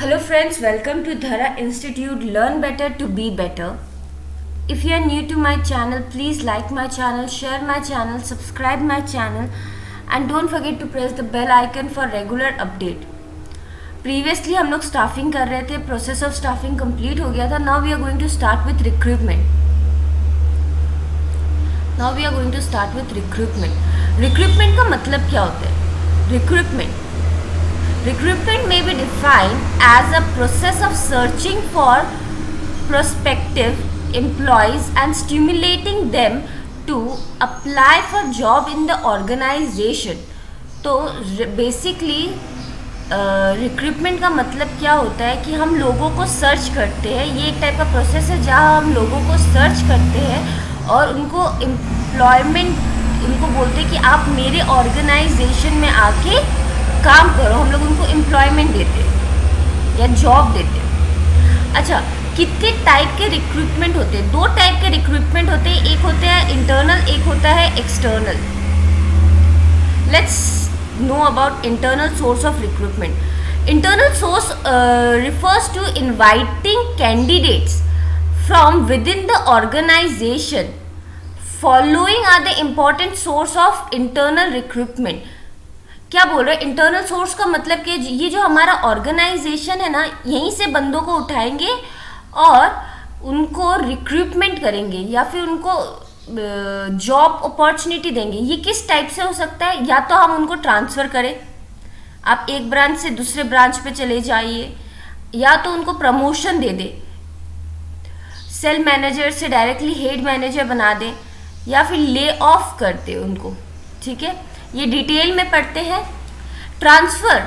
Hello friends, welcome to Dhara Institute Learn Better to Be Better. If you are new to my channel, please like my channel, share my channel, subscribe my channel and don't forget to press the bell icon for regular update. Previously हम लोग staffing कर रहे थे, process of staffing complete हो गया था. Now we are going to start with recruitment. Recruitment का मतलब क्या होता है? Recruitment may be defined as a process of searching for prospective employees and stimulating them to apply for job in the organization. तो basically recruitment का मतलब क्या होता है कि हम लोगों को सर्च करते हैं. ये एक टाइप का प्रोसेस है जहाँ हम लोगों को सर्च करते हैं और उनको उनको बोलते हैं कि आप मेरे ऑर्गेनाइजेशन में आके काम करो. हम लोग उनको एम्प्लॉयमेंट देते हैं या जॉब देते हैं. अच्छा, कितने टाइप के रिक्रूटमेंट होते हैं? 2 टाइप के रिक्रूटमेंट होते हैं. एक होता है इंटरनल, एक होता है external. Let's know about internal source of recruitment. Internal source refers to inviting candidates from within the organization. Following are the important source of internal recruitment. क्या बोल रहे हैं? इंटरनल सोर्स का मतलब कि ये जो हमारा ऑर्गेनाइजेशन है ना, यहीं से बंदों को उठाएंगे और उनको रिक्रूटमेंट करेंगे या फिर उनको जॉब अपॉर्चुनिटी देंगे. ये किस टाइप से हो सकता है? या तो हम उनको ट्रांसफ़र करें, आप एक ब्रांच से दूसरे ब्रांच पे चले जाइए, या तो उनको प्रमोशन दे दे, सेल मैनेजर से डायरेक्टली हेड मैनेजर बना दें, या फिर ले ऑफ कर दे उनको. ठीक है, ये डिटेल में पढ़ते हैं. Transfer,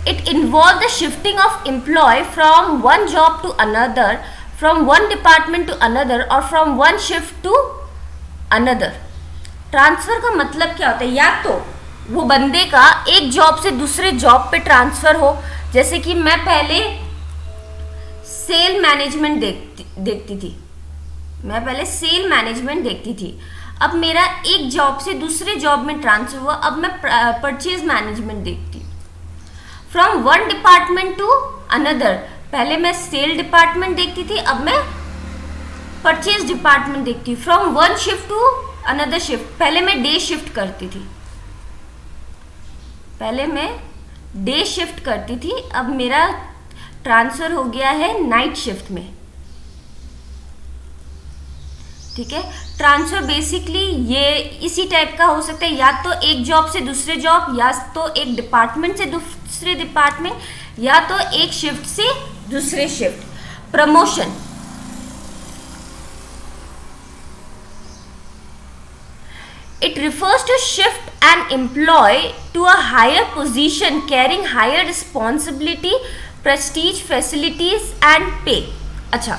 it involve the shifting of employ from one job to another, from one department to another और from one shift to another. Transfer का मतलब क्या होता है? या तो वो बंदे का एक जॉब से दूसरे जॉब पे ट्रांसफर हो. जैसे कि मैं पहले सेल मैनेजमेंट देखती थी. अब मेरा एक जॉब से दूसरे जॉब में ट्रांसफर हुआ, अब मैं परचेज मैनेजमेंट देखती हूँ. From one department to another, पहले मैं सेल डिपार्टमेंट देखती थी, अब मैं परचेज डिपार्टमेंट देखती हूँ. From one shift to another shift, पहले मैं डे शिफ्ट करती थी, अब मेरा ट्रांसफर हो गया है नाइट शिफ्ट में. ठीक है, ट्रांसफर बेसिकली ये इसी टाइप का हो सकता है. या तो एक जॉब से दूसरे जॉब, या तो एक डिपार्टमेंट से दूसरे डिपार्टमेंट, या तो एक शिफ्ट से दूसरे shift. Promotion, it refers to shift an employee to a higher position carrying higher responsibility, prestige, facilities and pay. अच्छा,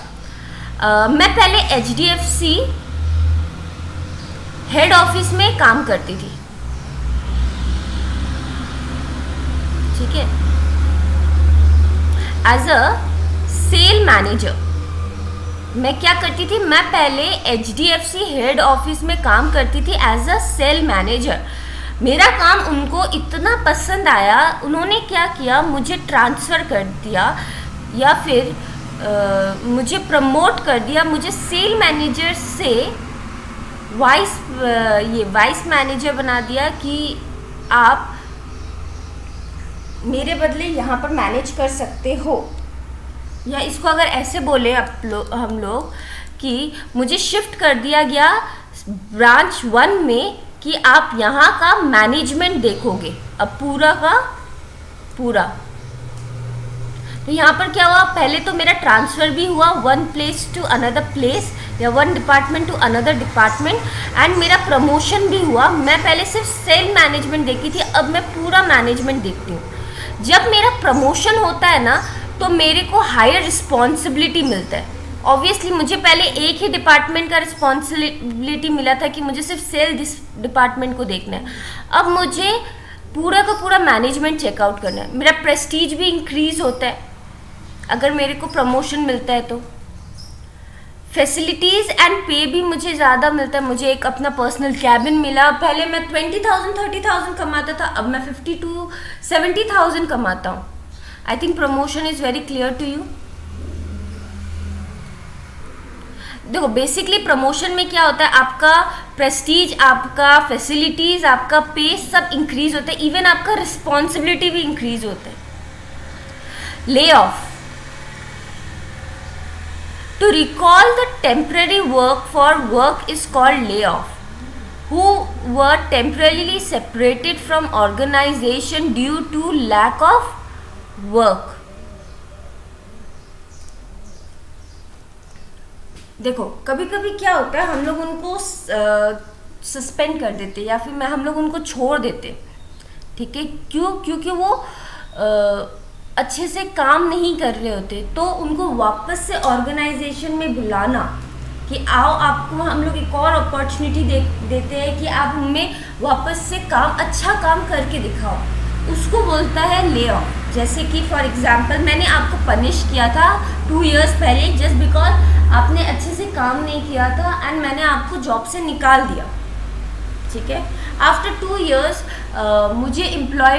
मैं पहले HDFC हेड ऑफिस में काम करती थी. ठीक है, एज अ सेल मैनेजर मैं क्या करती थी? मैं पहले HDFC हेड ऑफिस में काम करती थी एज अ सेल मैनेजर. मेरा काम उनको इतना पसंद आया, उन्होंने क्या किया, मुझे ट्रांसफ़र कर दिया या फिर मुझे प्रमोट कर दिया. मुझे सेल मैनेजर से वाइस मैनेजर बना दिया कि आप मेरे बदले यहाँ पर मैनेज कर सकते हो. या इसको अगर ऐसे बोले हम लोग कि मुझे शिफ्ट कर दिया गया ब्रांच 1 में कि आप यहाँ का मैनेजमेंट देखोगे अब पूरा का पूरा. तो यहाँ पर क्या हुआ? पहले तो मेरा ट्रांसफ़र भी हुआ one place to another place या one department to another department, and मेरा प्रमोशन भी हुआ. मैं पहले सिर्फ सेल मैनेजमेंट देखती थी, अब मैं पूरा मैनेजमेंट देखती हूँ. जब मेरा प्रमोशन होता है ना, तो मेरे को हायर रिस्पॉन्सिबिलिटी मिलता है. ऑब्वियसली मुझे पहले एक ही डिपार्टमेंट का रिस्पॉन्सिबिलिटी मिला था कि मुझे सिर्फ सेल डिपार्टमेंट को देखना है. अब मुझे पूरा का पूरा मैनेजमेंट चेकआउट करना है. मेरा प्रेस्टीज भी इंक्रीज होता है अगर मेरे को प्रमोशन मिलता है तो. फैसिलिटीज़ एंड पे भी मुझे ज़्यादा मिलता है. मुझे एक अपना पर्सनल कैबिन मिला. पहले मैं 20,000 30,000 कमाता था, अब मैं 50,000 to 70,000 कमाता हूँ. I think promotion is very clear to you. देखो बेसिकली प्रमोशन में क्या होता है, आपका प्रेस्टीज, आपका फैसिलिटीज, आपका पे सब इंक्रीज होता है, इवन आपका रिस्पॉन्सिबिलिटी भी इंक्रीज होता है। Lay off, to recall the temporary work for work is called lay off, who were temporarily separated from organization due to lack of work। देखो कभी कभी क्या होता है, हम लोग उनको सस्पेंड कर देते या फिर हम लोग उनको छोड़ देते, ठीक है, क्यों? क्योंकि वो अच्छे से काम नहीं कर रहे होते, तो उनको वापस से ऑर्गेनाइजेशन में बुलाना कि आओ आपको हम लोग एक और अपॉर्चुनिटी देते हैं कि आप हमें वापस से अच्छा काम करके दिखाओ, उसको बोलता है ले ऑफ। जैसे कि फॉर एग्जांपल मैंने आपको पनिश किया था 2 इयर्स पहले जस्ट बिकॉज आपने अच्छे से काम नहीं किया था एंड मैंने आपको जॉब से निकाल दिया, ठीक है। आफ्टर 2 इयर्स मुझे एम्प्लॉय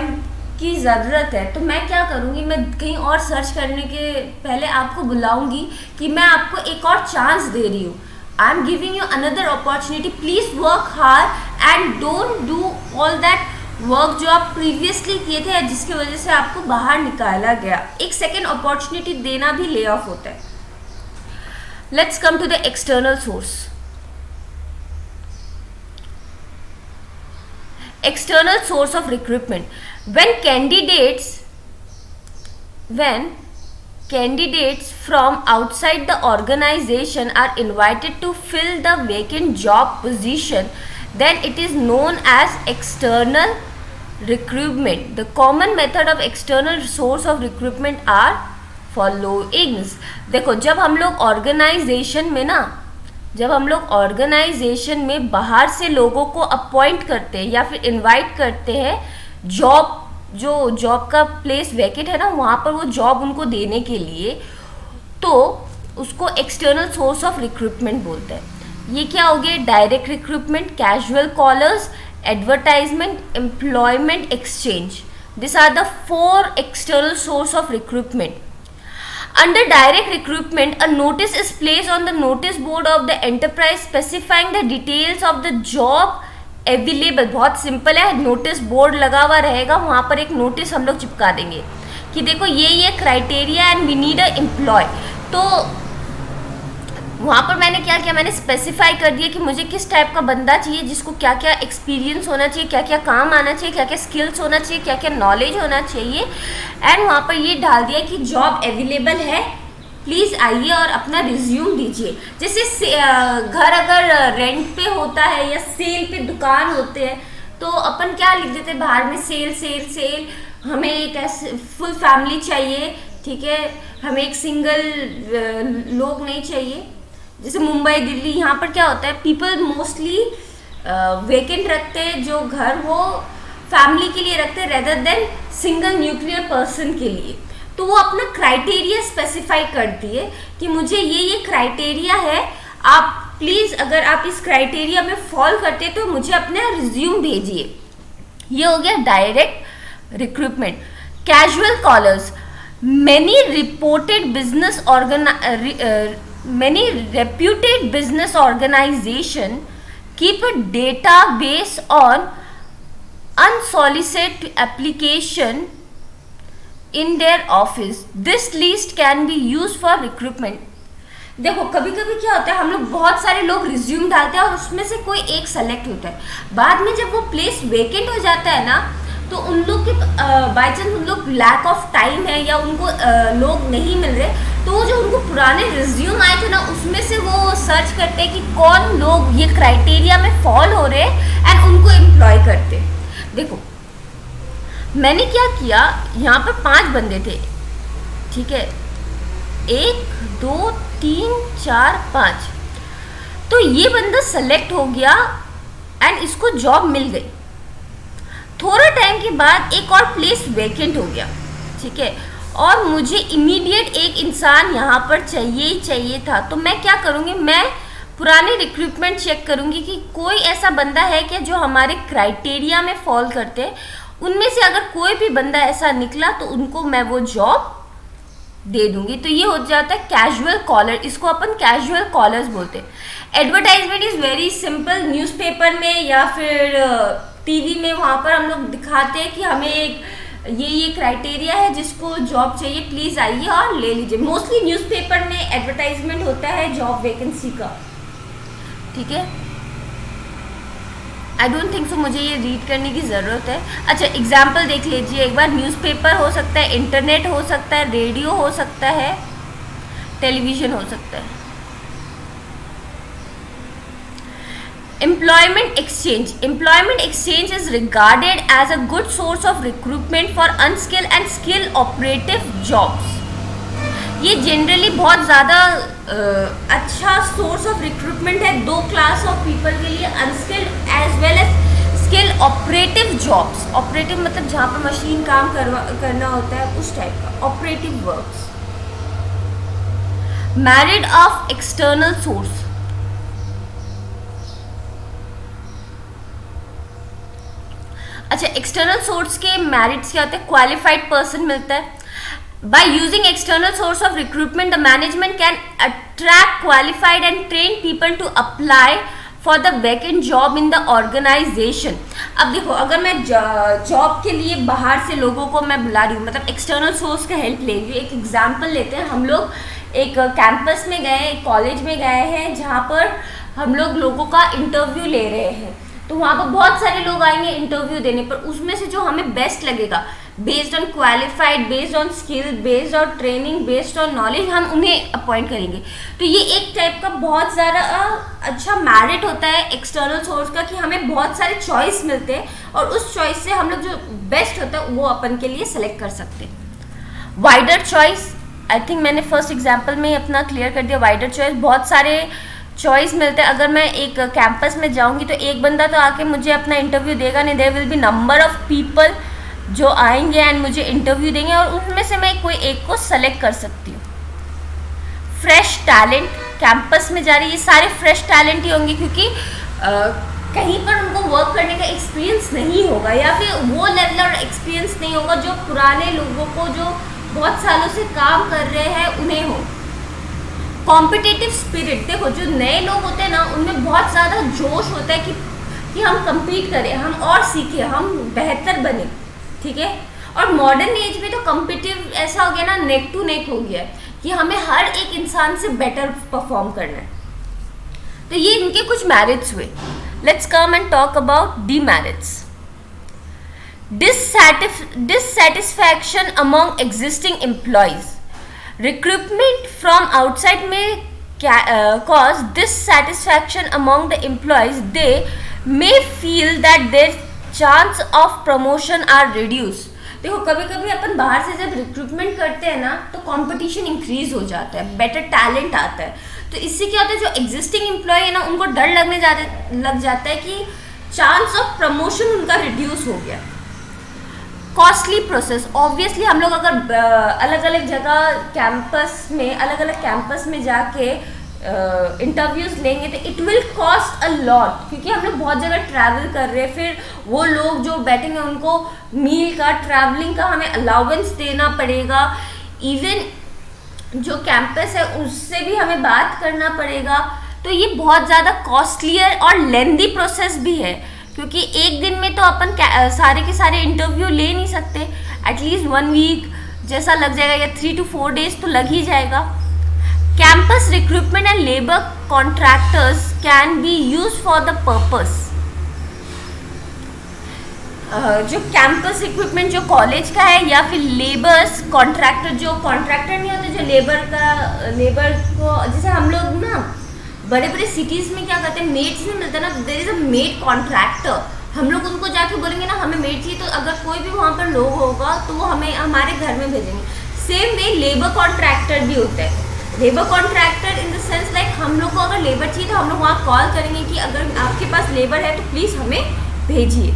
की ज़रूरत है, तो मैं क्या करूँगी, मैं कहीं और सर्च करने के पहले आपको बुलाऊंगी कि मैं आपको एक और चांस दे रही हूँ, I am giving you another opportunity, please work hard and don't do all that work जो आप प्रीवियसली किए थे जिसकी वजह से आपको बाहर निकाला गया। एक सेकेंड अपॉर्चुनिटी देना भी ले ऑफ होता है। Let's come to the external source. External source of recruitment, when candidates from outside the organization are invited to fill the vacant job position, then it is known as external recruitment। The common method of external source of recruitment are followings। देखो जब हम लोग organisation में बाहर से लोगों को appoint करते हैं या फिर इनवाइट करते हैं, जॉब का प्लेस वैकेंट है ना, वहाँ पर वो जॉब उनको देने के लिए, तो उसको एक्सटर्नल सोर्स ऑफ रिक्रूटमेंट बोलते हैं। ये क्या हो गया, direct recruitment, casual callers, advertisement, employment exchange. This are the 4 external source of recruitment। Under direct recruitment, a notice is placed on the notice board of the enterprise specifying the details of the job available। बहुत simple है, notice board लगा हुआ रहेगा, वहाँ पर एक notice हम लोग चिपका देंगे कि देखो ये criteria and we need a employ. तो वहाँ पर मैंने क्या किया, मैंने स्पेसिफाई कर दिया कि मुझे किस टाइप का बंदा चाहिए, जिसको क्या क्या एक्सपीरियंस होना चाहिए, क्या क्या काम आना चाहिए, क्या क्या स्किल्स होना चाहिए, क्या क्या नॉलेज होना चाहिए, एंड वहाँ पर ये डाल दिया कि जॉब अवेलेबल है, प्लीज़ आइए और अपना रिज्यूम दीजिए। जैसे घर अगर रेंट पे होता है या सेल पे दुकान होते हैं, तो अपन क्या लिख देते हैं बाहर में, सेल सेल सेल, हमें एक ऐसे फुल फैमिली चाहिए, ठीक है, हमें एक सिंगल लोग नहीं चाहिए। जैसे मुंबई दिल्ली, यहाँ पर क्या होता है, पीपल मोस्टली वेकेंट रखते हैं जो घर वो फैमिली के लिए रखते हैं rather than single nuclear person के लिए। तो वो अपना क्राइटेरिया स्पेसिफाई करती है कि मुझे ये क्राइटेरिया है, आप प्लीज़ अगर आप इस क्राइटेरिया में फॉल करते हैं तो मुझे अपना रिज्यूम भेजिए। ये हो गया direct recruitment. Casual callers, many reputed business organization keep a database on unsolicited application in their office। This list can be used for recruitment। देखो कभी कभी क्या होता है, हम लोग बहुत सारे लोग रिज्यूम डालते हैं और उसमें से कोई एक सेलेक्ट होता है, बाद में जब वो प्लेस वेकेंट हो जाता है ना, तो उन लोग के बाई चांस उन लोग लैक ऑफ टाइम है या उनको लोग नहीं मिल रहे, तो वो जो उनको पुराने रिज्यूम आए थे ना, उसमें से वो सर्च करते हैं कि कौन लोग ये क्राइटेरिया में फॉल हो रहे एंड उनको एम्प्लॉय करते। देखो मैंने क्या किया, यहाँ पर 5 बंदे थे, ठीक है, 1 2 3 4 5, तो ये बंदा सेलेक्ट हो गया एंड इसको जॉब मिल गई। थोड़ा टाइम के बाद एक और प्लेस वेकेंट हो गया, ठीक है, और मुझे इमीडिएट एक इंसान यहाँ पर चाहिए था। तो मैं क्या करूँगी, मैं पुराने रिक्रूटमेंट चेक करूँगी कि कोई ऐसा बंदा है क्या जो हमारे क्राइटेरिया में फॉल करते हैं, उनमें से अगर कोई भी बंदा ऐसा निकला तो उनको मैं वो जॉब दे दूंगी। तो ये हो जाता है कैजुअल कॉलर, इसको अपन कैजुअल कॉलर्स बोलते हैं। Advertisement is very simple, newspaper में या फिर टीवी में वहाँ पर हम लोग दिखाते हैं कि हमें एक ये क्राइटेरिया है जिसको जॉब चाहिए, प्लीज़ आइए और ले लीजिए। मोस्टली न्यूज़पेपर में एडवर्टाइजमेंट होता है जॉब वैकेंसी का, ठीक है। आई डोंट थिंक सो मुझे ये रीड करने की ज़रूरत है। अच्छा, एग्जाम्पल देख लीजिए एक बार। न्यूज़पेपर हो सकता है, इंटरनेट हो सकता है, रेडियो हो सकता है, टेलीविज़न हो सकता है। Employment exchange. Employment exchange is regarded as a good source of recruitment for unskilled and skilled operative jobs. ये जनरली बहुत ज़्यादा अच्छा सोर्स ऑफ रिक्रूटमेंट है दो क्लास ऑफ पीपल के लिए, unskilled as well as skilled operative jobs. Operative मतलब जहाँ पर मशीन काम करना होता है, उस टाइप का operative works. Married of external source. अच्छा, एक्सटर्नल सोर्स के मेरिट्स क्या होते हैं? क्वालिफाइड पर्सन मिलता है। By using external source of recruitment, the management can attract qualified and trained people to apply for the vacant job in the organization. अब देखो, अगर मैं जॉब के लिए बाहर से लोगों को मैं बुला रही हूँ, मतलब एक्सटर्नल सोर्स का हेल्प ले रही हूँ। एक एग्जांपल लेते हैं, हम लोग एक कैंपस में गए, एक कॉलेज में गए हैं जहाँ पर हम लोग लोगों का इंटरव्यू ले रहे हैं। तो वहाँ पर बहुत सारे लोग आएंगे इंटरव्यू देने पर, उसमें से जो हमें बेस्ट लगेगा based on qualified, based on skill, based on training, based on knowledge, हम उन्हें अपॉइंट करेंगे। तो ये एक टाइप का बहुत ज़्यादा अच्छा मेरिट होता है एक्सटर्नल सोर्स का, कि हमें बहुत सारे चॉइस मिलते हैं और उस चॉइस से हम लोग जो बेस्ट होता है वो अपन के लिए सेलेक्ट कर सकते हैं। वाइडर चॉइस, आई थिंक मैंने फर्स्ट एग्जाम्पल में ही अपना क्लियर कर दिया। वाइडर चॉइस, बहुत सारे चॉइस मिलते हैं। अगर मैं एक कैंपस में जाऊंगी तो एक बंदा तो आके मुझे अपना इंटरव्यू देगा नहीं, there will be number of people जो आएंगे एंड मुझे इंटरव्यू देंगे और उनमें से मैं कोई एक को सेलेक्ट कर सकती हूँ। फ्रेश टैलेंट, कैंपस में जा रही, ये सारे फ्रेश टैलेंट ही होंगे क्योंकि कहीं पर उनको वर्क करने का एक्सपीरियंस नहीं होगा या फिर वो लेवल और एक्सपीरियंस नहीं होगा जो पुराने लोगों को जो बहुत सालों से काम कर रहे हैं उन्हें हो। कॉम्पिटिटिव स्पिरिट, देखो जो नए लोग होते हैं ना उनमें बहुत ज़्यादा जोश होता है कि हम compete करें, हम और सीखें, हम बेहतर बने, ठीक है। और मॉडर्न एज में तो कॉम्पिटिटिव ऐसा हो गया ना, नेक टू नेक हो गया है कि हमें हर एक इंसान से बेटर परफॉर्म करना है। तो ये इनके कुछ मेरिट्स हुए। Let's come and talk about demerits. Dissatisfaction among existing employees. Recruitment from outside may cause dissatisfaction among the employees. They may feel that their chance of promotion are reduced. देखो कभी कभी अपन बाहर से जब रिक्रूटमेंट करते हैं ना तो कंपटीशन इंक्रीज हो जाता है, बेटर टैलेंट आता है। तो इससे क्या होता है, जो एग्जिस्टिंग एम्प्लॉय है ना उनको डर लग जाता है कि चांस ऑफ प्रमोशन उनका रिड्यूस हो गया। कॉस्टली प्रोसेस, ऑब्वियसली हम लोग अगर अलग अलग जगह कैंपस में अलग अलग कैंपस में जाके इंटरव्यूज़ लेंगे तो it will cost a lot, क्योंकि हम लोग बहुत जगह ट्रैवल कर रहे हैं। फिर वो लोग जो बैठेंगे उनको मील का, ट्रैवलिंग का हमें अलाउंस देना पड़ेगा। इवन जो कैंपस है उससे भी हमें बात करना पड़ेगा। तो ये बहुत ज़्यादा कॉस्टलियर और लेंदी प्रोसेस भी है, क्योंकि एक दिन में तो अपन सारे के सारे इंटरव्यू ले नहीं सकते, एटलीस्ट 1 वीक जैसा लग जाएगा या 3 to 4 days तो लग ही जाएगा। Campus recruitment and labour contractors can be use for the purpose. जो कैंपस रिक्रूटमेंट जो कॉलेज का है या फिर लेबर्स कॉन्ट्रैक्टर, जो कॉन्ट्रैक्टर नहीं होते, जो लेबर को, जैसे हम लोग ना बड़े बड़े सिटीज़ में क्या करते हैं, मेड्स नहीं मिलता ना, there is a maid contractor. हम लोग उनको जाके बोलेंगे ना हमें मेड चाहिए, तो अगर कोई भी वहाँ पर लोग होगा तो वो हमें हमारे घर में भेजेंगे। सेम वे लेबर कॉन्ट्रैक्टर भी होता है। Labour contractor in the sense like हम लोग को अगर लेबर चाहिए तो हम लोग वहाँ कॉल करेंगे कि अगर आपके पास लेबर है तो प्लीज़ हमें भेजिए,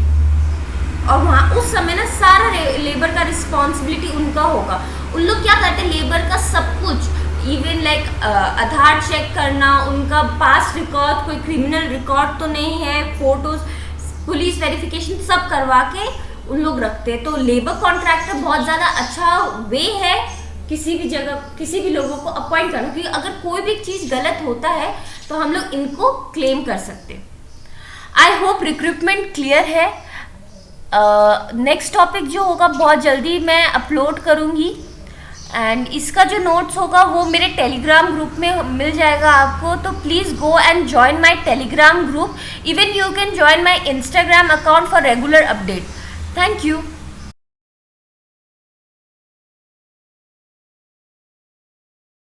और वहाँ उस समय ना सारा लेबर का रिस्पॉन्सिबिलिटी उनका होगा। उन लोग क्या करते हैं, लेबर का सब कुछ, इवन लाइक आधार चेक करना, उनका पास्ट रिकॉर्ड, कोई क्रिमिनल रिकॉर्ड तो नहीं है, फोटोज, पुलिस वेरिफिकेशन सब करवा के उन लोग रखते हैं। तो लेबर कॉन्ट्रैक्टर बहुत ज़्यादा अच्छा वे है किसी भी जगह किसी भी लोगों को अपॉइंट करना, क्योंकि अगर कोई भी चीज़ गलत होता है तो हम लोग इनको क्लेम कर सकते हैं। आई होप रिक्रूटमेंट क्लियर है। नेक्स्ट टॉपिक जो होगा बहुत जल्दी मैं अपलोड करूँगी, एंड इसका जो नोट्स होगा वो मेरे टेलीग्राम ग्रुप में मिल जाएगा आपको। तो please go and join my Telegram group. Even you can join my Instagram account for regular update. Thank you.